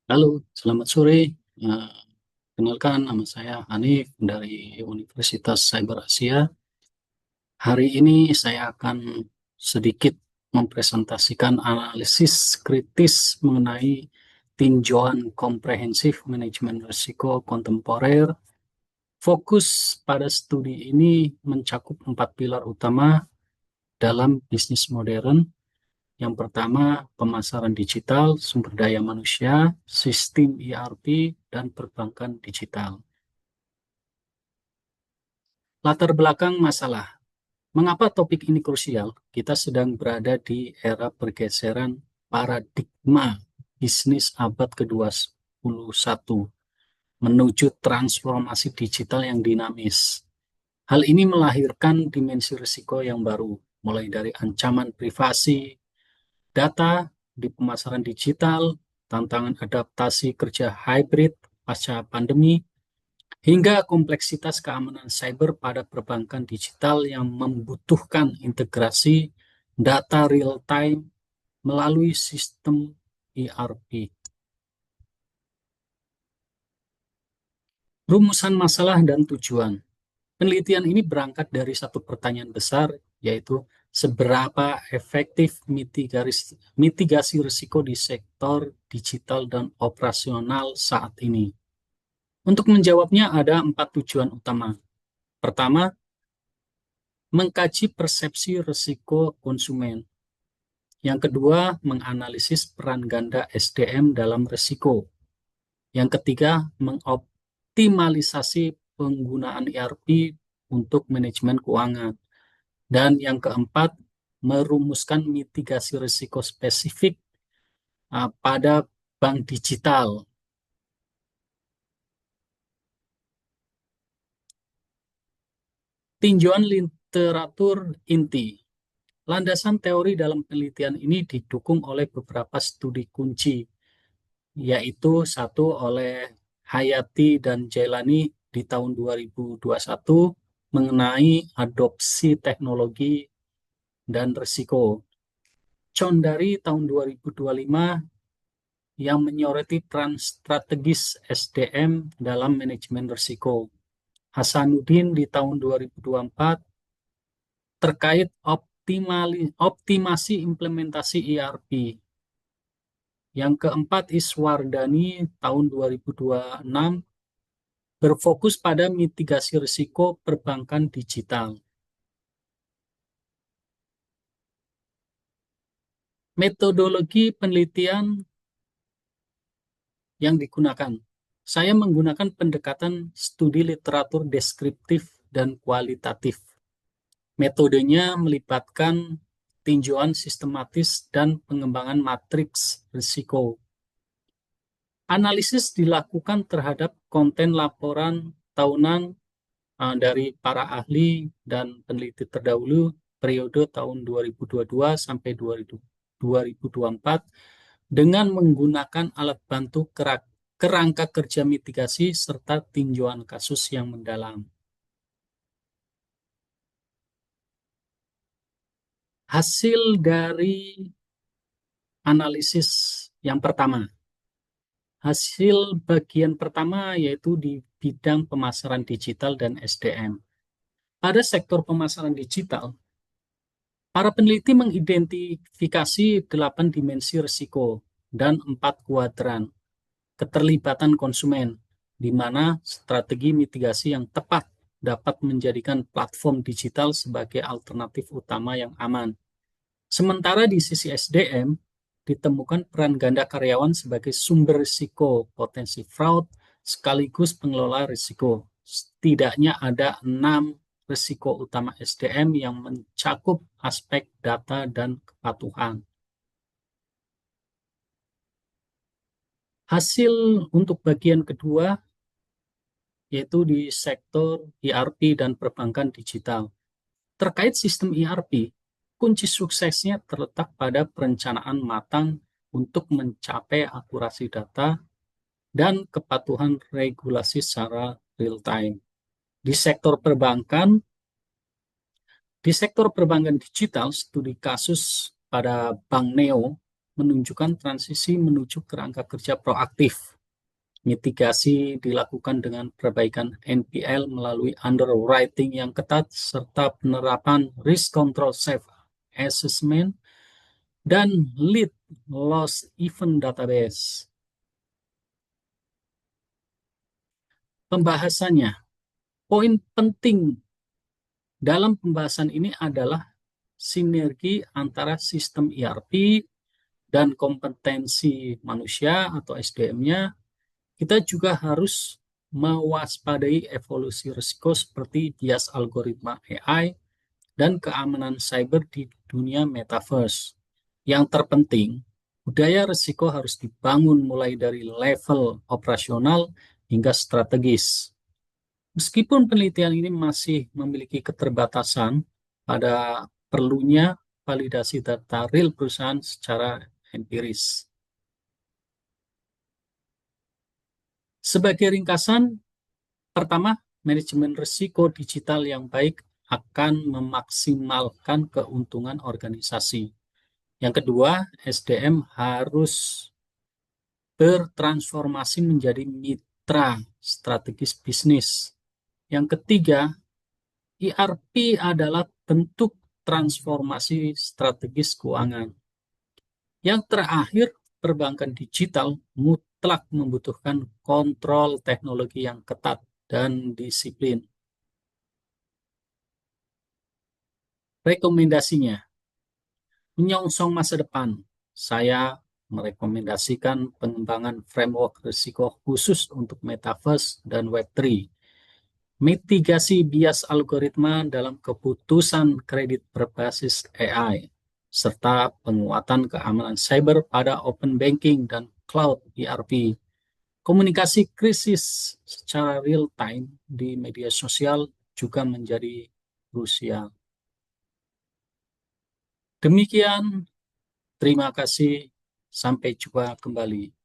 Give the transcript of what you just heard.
Halo, selamat sore. Eh, Kenalkan, nama saya Hanif dari Universitas Cyber Asia. Hari ini saya akan sedikit mempresentasikan analisis kritis mengenai tinjauan komprehensif manajemen risiko kontemporer. Fokus pada studi ini mencakup 4 pilar utama dalam bisnis modern. Yang pertama, pemasaran digital, sumber daya manusia, sistem ERP, dan perbankan digital. Latar belakang masalah. Mengapa topik ini krusial? Kita sedang berada di era pergeseran paradigma bisnis abad ke-21 menuju transformasi digital yang dinamis. Hal ini melahirkan dimensi risiko yang baru, mulai dari ancaman privasi, data di pemasaran digital, tantangan adaptasi kerja hybrid pasca pandemi, hingga kompleksitas keamanan cyber pada perbankan digital yang membutuhkan integrasi data real-time melalui sistem ERP. Rumusan masalah dan tujuan. Penelitian ini berangkat dari satu pertanyaan besar, yaitu seberapa efektif mitigasi risiko di sektor digital dan operasional saat ini. Untuk menjawabnya ada 4 tujuan utama. Pertama, mengkaji persepsi risiko konsumen. Yang kedua, menganalisis peran ganda SDM dalam risiko. Yang ketiga, mengoptimalisasi penggunaan ERP untuk manajemen keuangan. Dan yang keempat, merumuskan mitigasi risiko spesifik pada bank digital. Tinjauan literatur inti. Landasan teori dalam penelitian ini didukung oleh beberapa studi kunci, yaitu satu oleh Hayati dan Jailani di tahun 2021 mengenai adopsi teknologi dan risiko. Condari tahun 2025 yang menyoroti peran strategis SDM dalam manajemen risiko. Hasanuddin di tahun 2024 terkait optimasi implementasi ERP. Yang keempat, Iswardani tahun 2026 berfokus pada mitigasi risiko perbankan digital. Metodologi penelitian yang digunakan. Saya menggunakan pendekatan studi literatur deskriptif dan kualitatif. Metodenya melibatkan tinjauan sistematis dan pengembangan matriks risiko. Analisis dilakukan terhadap konten laporan tahunan dari para ahli dan peneliti terdahulu periode tahun 2022 sampai 2024 dengan menggunakan alat bantu kerangka kerja mitigasi serta tinjauan kasus yang mendalam. Hasil dari analisis yang pertama. Hasil bagian pertama yaitu di bidang pemasaran digital dan SDM. Pada sektor pemasaran digital, para peneliti mengidentifikasi 8 dimensi risiko dan 4 kuadran keterlibatan konsumen, di mana strategi mitigasi yang tepat dapat menjadikan platform digital sebagai alternatif utama yang aman. Sementara di sisi SDM, ditemukan peran ganda karyawan sebagai sumber risiko, potensi fraud, sekaligus pengelola risiko. Setidaknya ada 6 risiko utama SDM yang mencakup aspek data dan kepatuhan. Hasil untuk bagian kedua yaitu di sektor ERP dan perbankan digital. Terkait sistem ERP, kunci suksesnya terletak pada perencanaan matang untuk mencapai akurasi data dan kepatuhan regulasi secara real time. Di sektor perbankan, di sektor perbankan digital, studi kasus pada Bank Neo menunjukkan transisi menuju kerangka kerja proaktif. Mitigasi dilakukan dengan perbaikan NPL melalui underwriting yang ketat serta penerapan risk control safe assessment dan lead loss event database. Pembahasannya, poin penting dalam pembahasan ini adalah sinergi antara sistem ERP dan kompetensi manusia atau SDM-nya. Kita juga harus mewaspadai evolusi risiko seperti bias algoritma AI dan keamanan cyber di dunia metaverse. Yang terpenting, budaya risiko harus dibangun mulai dari level operasional hingga strategis. Meskipun penelitian ini masih memiliki keterbatasan pada perlunya validasi data real perusahaan secara empiris. Sebagai ringkasan, pertama, manajemen risiko digital yang baik akan memaksimalkan keuntungan organisasi. Yang kedua, SDM harus bertransformasi menjadi mitra strategis bisnis. Yang ketiga, ERP adalah bentuk transformasi strategis keuangan. Yang terakhir, perbankan digital mutlak membutuhkan kontrol teknologi yang ketat dan disiplin. Rekomendasinya, menyongsong masa depan, saya merekomendasikan pengembangan framework risiko khusus untuk Metaverse dan Web3, mitigasi bias algoritma dalam keputusan kredit berbasis AI, serta penguatan keamanan cyber pada open banking dan cloud ERP. Komunikasi krisis secara real time di media sosial juga menjadi krusial. Demikian, terima kasih. Sampai jumpa kembali.